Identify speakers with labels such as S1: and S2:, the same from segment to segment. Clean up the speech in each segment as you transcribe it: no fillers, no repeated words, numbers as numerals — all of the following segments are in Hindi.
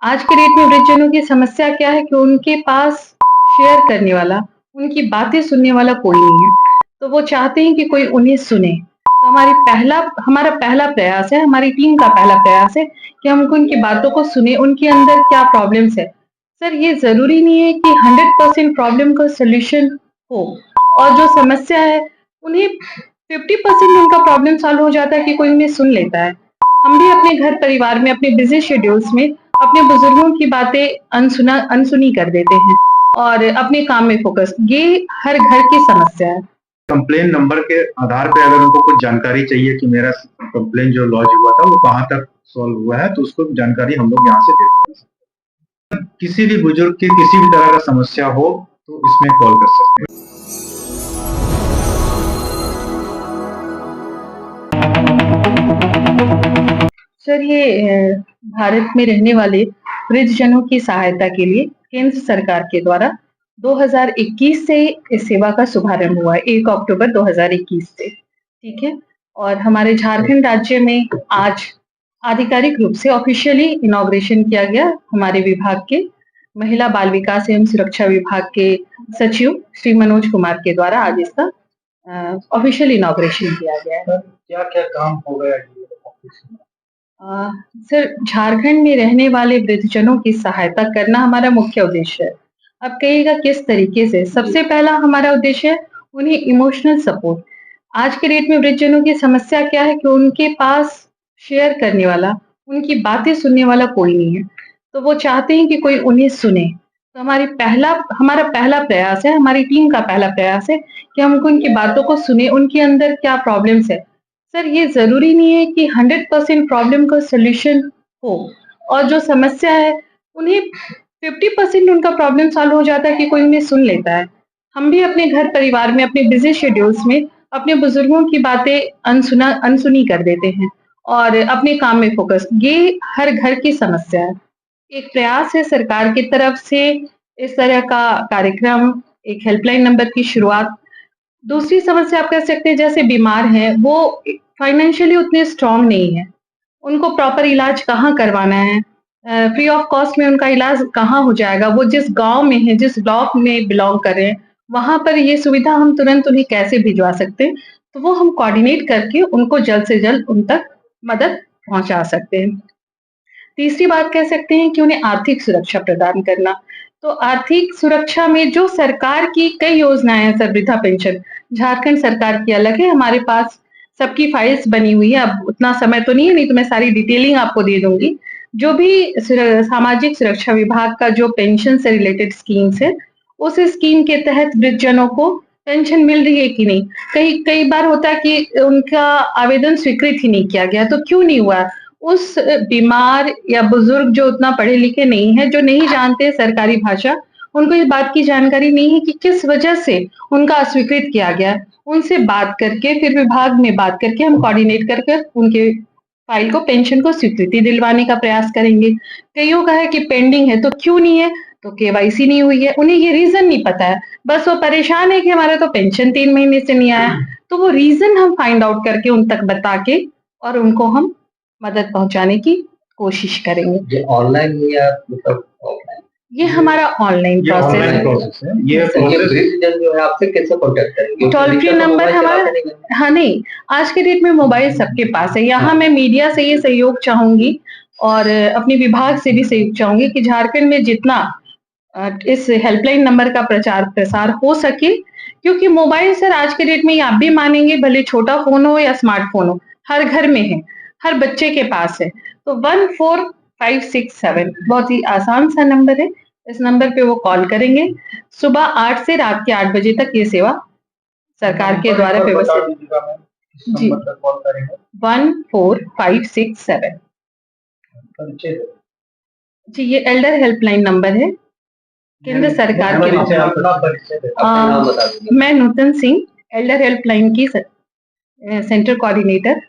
S1: आज के डेट में वृद्धजनों की समस्या क्या है कि उनके पास शेयर करने वाला, उनकी बातें सुनने वाला कोई नहीं है। तो वो चाहते हैं कि कोई उन्हें सुने। तो हमारा पहला प्रयास है, हमारी टीम का पहला प्रयास है कि हम उनकी बातों को सुने, उनके अंदर क्या प्रॉब्लम्स है। सर, ये ज़रूरी नहीं है कि 100% प्रॉब्लम का सॉल्यूशन हो, और जो समस्या है, उन्हें 50% उनका प्रॉब्लम सॉल्व हो जाता है कि कोई उन्हें सुन लेता है। हम भी अपने घर परिवार में, अपने बिज़ी शेड्यूल्स में अपने बुजुर्गों की बातें अनसुनी कर देते हैं और अपने काम में फोकस। ये हर घर की समस्या है।
S2: कंप्लेन नंबर के आधार पे अगर उनको कुछ जानकारी चाहिए कि मेरा कंप्लेन जो लॉन्च हुआ था वो कहाँ तक सॉल्व हुआ है, तो उसको जानकारी हम लोग यहाँ से देते हैं। किसी भी बुजुर्ग की किसी भी तरह का समस्या हो तो इसमें कॉल कर सकते हैं।
S1: सर, ये भारत में रहने वाले वृद्धजनों की सहायता के लिए केंद्र सरकार के द्वारा 2021 से इस सेवा का शुभारंभ हुआ है, 1 अक्टूबर 2021 से। ठीक है। और हमारे झारखंड राज्य में आज आधिकारिक रूप से ऑफिशियली इनॉग्रेशन किया गया। हमारे विभाग के महिला बाल विकास एवं सुरक्षा विभाग के सचिव श्री मनोज कुमार के द्वारा आज इसका ऑफिशियल इनॉग्रेशन किया गया है।
S2: क्या क्या काम हो गया ऑफिस में?
S1: सर, झारखंड में रहने वाले वृद्धजनों की सहायता करना हमारा मुख्य उद्देश्य है। अब कहिएगा किस तरीके से। सबसे पहला हमारा उद्देश्य है उन्हें इमोशनल सपोर्ट। आज के डेट में वृद्धजनों की समस्या क्या है कि उनके पास शेयर करने वाला, उनकी बातें सुनने वाला कोई नहीं है। तो वो चाहते हैं कि कोई उन्हें सुने। तो हमारा पहला प्रयास है, हमारी टीम का पहला प्रयास है कि हम उनकी बातों को सुने, उनके अंदर क्या प्रॉब्लम्स है। सर, ये ज़रूरी नहीं है कि 100% प्रॉब्लम का सॉल्यूशन हो, और जो समस्या है, उन्हें 50% उनका प्रॉब्लम सॉल्व हो जाता है कि कोई उन्हें सुन लेता है। हम भी अपने घर परिवार में, अपने बिज़ी शेड्यूल्स में अपने बुजुर्गों की बातें अनसुनी कर देते हैं और अपने काम में फोकस। ये हर घर की समस्या है। एक प्रयास है सरकार की तरफ से इस तरह का कार्यक्रम, एक हेल्पलाइन नंबर की शुरुआत। दूसरी समस्या आप कह सकते हैं, जैसे बीमार हैं, वो फाइनेंशियली उतने स्ट्रॉन्ग नहीं है। उनको प्रॉपर इलाज कहाँ करवाना है, फ्री ऑफ कॉस्ट में उनका इलाज कहाँ हो जाएगा, वो जिस गाँव में है, जिस ब्लॉक में बिलॉन्ग कर रहे हैं, वहाँ पर ये सुविधा हम तुरंत उन्हें कैसे भिजवा सकते हैं, तो वो हम कोऑर्डिनेट करके उनको जल्द से जल्द उन तक मदद पहुँचा सकते हैं। तीसरी बात कह सकते हैं कि उन्हें आर्थिक सुरक्षा प्रदान करना। तो आर्थिक सुरक्षा में जो सरकार की कई योजनाएँ हैं सर, वृद्धा पेंशन, झारखंड सरकार की अलग है, हमारे पास सबकी फाइल्स बनी हुई है। अब उतना समय तो नहीं है, नहीं तो मैं सारी डिटेलिंग आपको दे दूँगी। जो भी सामाजिक सुरक्षा विभाग का जो पेंशन से रिलेटेड स्कीम्स है, उस स्कीम के तहत वृद्धजनों को पेंशन मिल रही है कि नहीं? कई कई बार होता है कि उनका आवेदन स्वीकृत ही नहीं किया गया, तो क्यों नहीं हुआ? उस बीमार या बुजुर्ग जो उतना पढ़े लिखे नहीं है, जो नहीं जानते सरकारी भाषा, उनको इस बात की जानकारी नहीं है कि किस वजह से उनका अस्वीकृत किया गया। उनसे बात करके, फिर विभाग में बात करके हम कोऑर्डिनेट कर कर उनके फाइल को, पेंशन को स्वीकृति दिलवाने का प्रयास करेंगे। कइयों का है कि पेंडिंग है, तो क्यों नहीं है? तो केवाईसी नहीं हुई है, उन्हें ये रीज़न नहीं पता है। बस वो परेशान है कि हमारा तो पेंशन 3 महीने से नहीं आया। तो वो रीज़न हम फाइंड आउट करके उन तक बता के और उनको हम मदद पहुँचाने की कोशिश करेंगे।
S3: ये ऑनलाइन या मतलब ऑफलाइन?
S1: ये हमारा ऑनलाइन
S2: प्रोसेस है। ये प्रोसेस
S3: वृद्धजन जो है आपसे कैसे कॉन्टैक्ट करेंगे?
S1: टोल फ्री नंबर हमारा। हाँ, नहीं, आज के डेट में मोबाइल सबके पास है। यहाँ मैं मीडिया से ये सहयोग चाहूँगी और अपने विभाग से भी सहयोग चाहूँगी कि झारखंड में जितना इस हेल्पलाइन नंबर का प्रचार प्रसार हो सके, क्योंकि मोबाइल सर आज के डेट में, ये आप भी मानेंगे, भले छोटा फ़ोन हो या स्मार्टफ़ोन हो, हर घर में है, हर बच्चे के पास है। तो 14567 बहुत ही आसान सा नंबर है। इस नंबर पे वो कॉल करेंगे। सुबह 8 से रात के 8 बजे तक ये सेवा सरकार के द्वारा व्यवस्थित। जी, 14567। जी, ये एल्डर हेल्पलाइन नंबर है, केंद्र सरकार के। मैं नूतन सिंह, एल्डर हेल्पलाइन की सेंटर कोऑर्डिनेटर,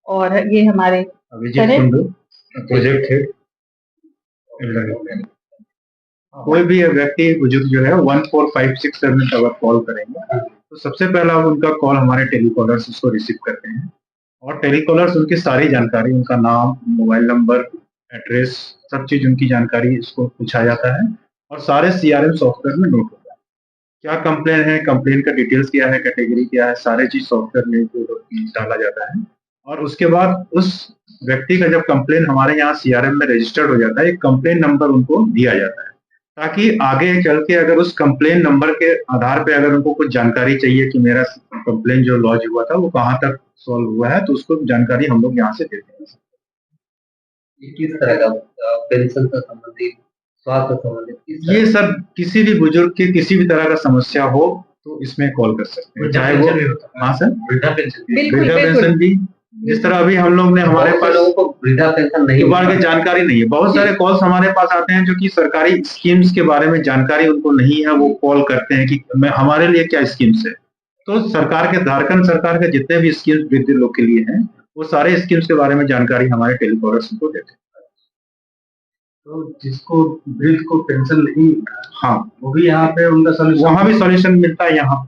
S1: और ये हमारे
S2: प्रोजेक्ट हेड। कोई भी व्यक्ति बुजुर्ग जो है 14567 अगर कॉल करेंगे तो सबसे पहला उनका कॉल हमारे टेलीकॉलर्स उसको रिसीव करते हैं, और टेलीकॉलर्स उनकी सारी जानकारी, उनका नाम, मोबाइल नंबर, एड्रेस, सब चीज उनकी जानकारी इसको पूछा जाता है और सारे सीआरएम सॉफ्टवेयर में नोट होता है। क्या कंप्लेन है, कंप्लेन का डिटेल्स क्या है, कैटेगरी क्या है, सारे चीज सॉफ्टवेयर में डाला जाता है और उसके बाद उस व्यक्ति का जब कंप्लेन हमारे यहाँ सीआरएम में रजिस्टर्ड हो जाता है, एक कंप्लेन नंबर उनको दिया जाता है ताकि आगे चल के अगर उस कंप्लेन नंबर के आधार पे अगर उनको कुछ जानकारी चाहिए कि मेरा कंप्लेन जो लॉन्च हुआ था वो कहाँ तक सॉल्व हुआ है, तो उसको जानकारी हम लोग यहाँ से देते हैं।
S3: ये किस तरह का पेंशन से संबंधित, स्वास्थ्य से संबंधित, किस तरह
S2: ये सर किसी भी बुजुर्ग की किसी भी तरह का समस्या हो तो इसमें कॉल कर सकते हैं, चाहे वो हाँ सर
S3: वृद्धा पेंशन?
S1: बिल्कुल,
S2: वृद्धा
S1: बिल्कुल।
S2: पेंशन भी, जिस तरह अभी हम लोग ने हमारे
S3: बहुत से
S2: पास
S3: लोगों को वृद्धा पेंशन नहीं
S2: के बारे में
S3: मिलता।
S2: जानकारी नहीं है, बहुत सारे कॉल्स हमारे पास आते हैं जो कि सरकारी स्कीम्स के बारे में जानकारी उनको नहीं है, वो कॉल करते हैं कि हमारे लिए क्या स्कीम्स है। तो सरकार के झारखंड सरकार के जितने भी स्कीम्स वृद्ध लोग के लिए हैं वो सारे स्कीम्स के बारे में जानकारी हमारे टेलीकॉलर्स को देते हैं।
S4: तो जिसको वृद्ध को पेंशन नहीं मिलता,
S2: हाँ
S4: वो भी यहाँ पे उनका सोल्यूशन,
S2: वहाँ भी सॉल्यूशन मिलता है। यहाँ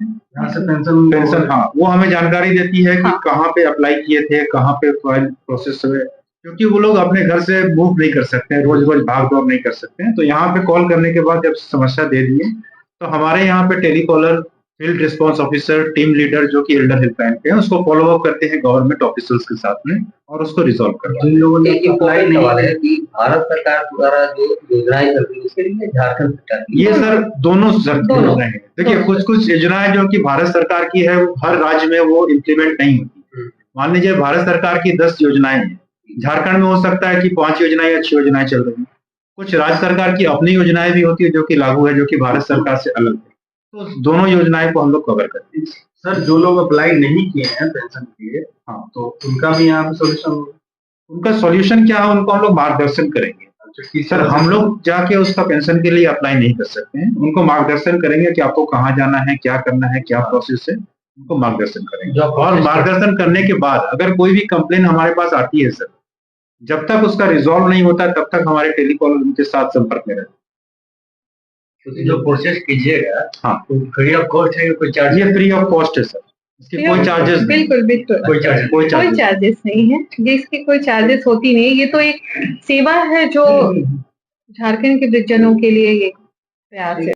S4: से पेंशन
S2: हाँ वो हमें जानकारी देती है कि
S1: हाँ।
S2: कहाँ पे अप्लाई किए थे, कहाँ पे फाइल प्रोसेस हुए, क्योंकि वो लोग अपने घर से मूव नहीं कर सकते हैं, रोज रोज भाग दौड़ नहीं कर सकते हैं। तो यहाँ पे कॉल करने के बाद जब समस्या दे दिए तो हमारे यहाँ पे telecaller, field response officer, team leader जो कि एल्डर हेल्पलाइन पे हैं उसको फॉलो अप करते हैं गवर्नमेंट ऑफिसर्स के साथ में और उसको रिजॉल्व करते हैं।
S4: जिन लोगों ने
S3: एक
S4: अप्लाई
S3: इम्पोर्टेंट
S4: नहीं
S3: सवाल है कि भारत सरकार द्वारा जो योजनाएं चल रही है उसके लिए झारखंड सरकार की
S2: ये सर दोनों
S1: दोनों।
S2: योजनाएं हैं। देखिए कुछ कुछ योजनाएं जो कि भारत सरकार की है वो हर राज्य में वो इम्प्लीमेंट नहीं होती। मान लीजिए भारत सरकार की 10 योजनाएं हैं, झारखंड में हो सकता है कि 5 योजनाएं या 6 योजनाएं चल रही हैं। कुछ राज्य सरकार की अपनी योजनाएं भी होती है जो कि लागू है, जो कि भारत सरकार से अलग है। तो दोनों योजनाएं को हम लोग कवर करते हैं।
S4: सर जो लोग अप्लाई नहीं किए हैं पेंशन के लिए,
S2: हाँ
S4: तो उनका भी यहाँ पे सोल्यूशन होगा।
S2: उनका सॉल्यूशन क्या है, उनको हम लोग मार्गदर्शन करेंगे। सर हम लोग जाके उसका पेंशन के लिए अप्लाई नहीं कर सकते हैं, उनको मार्गदर्शन करेंगे कि आपको कहाँ जाना है, क्या करना है, क्या प्रोसेस है, उनको मार्गदर्शन करेंगे। और मार्गदर्शन करने के बाद अगर कोई भी कंप्लेन हमारे पास आती है सर, जब तक उसका रिजॉल्व नहीं होता तब तक हमारे टेलीकॉलर उनके साथ संपर्क में रहते हैं।
S4: क्योंकि जो प्रोसेस कीजिएगा
S2: हाँ
S4: तो फ्री ऑफ कॉस्ट है, कोई चार्ज?
S2: ये फ्री ऑफ कॉस्ट है सर, इसके कोई चार्जेस नहीं।
S1: बिल्कुल, बिल्कुल।
S4: कोई चार्ज
S2: कोई
S1: कोई
S2: चार्जेस
S1: चार्जेस नहीं है, ये इसकी कोई चार्जेस होती नहीं है। ये तो एक सेवा है जो झारखंड के वृद्धजनों के लिए एक प्रयास है।